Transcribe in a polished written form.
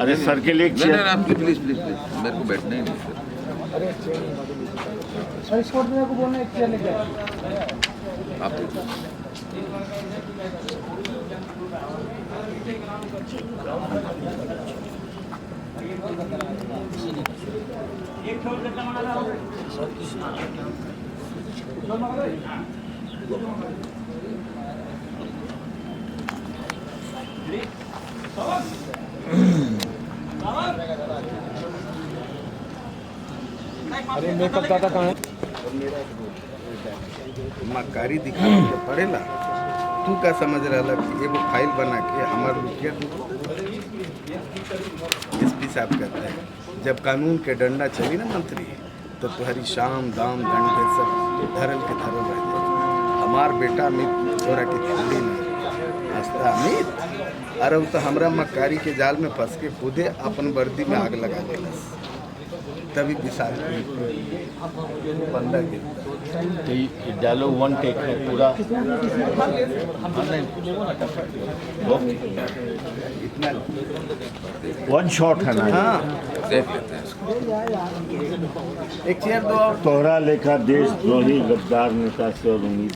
अरे सर के लिए एक नहीं चेयर। नहीं आप प्लीज प्लीज प्लीज मेरे को बैठना ही नहीं सर इस कोर्ट में को बोलना एक चेयर लेके आओ। आप अरे मेकअप दादा कहाँ है? मक्कारी दिखा के पड़ेला। तू क्या समझ रहा कि एगो फाइल बना के हमार रुपया एसपी साहब कहता है जब कानून के डंडा चली ना मंत्री तो तुम्हारी शाम दाम दंड सब धरल के धरल रह जाए। हमार बेटा अमित छोरा के छोड़ी नहीं हंसता अमित। अरे वो तो हमरा मक्कारी के जाल में फंस के खुदे अपन वर्दी में आग लगा देला तभी विशाल बंदा गिरता। डायलॉग वन टेक है पूरा। इतना वन शॉट है ना। हाँ देख लेते हैं इसको। एक चेयर दो और तोहरा लेखा देशद्रोही गद्दार नेता से और उम्मीद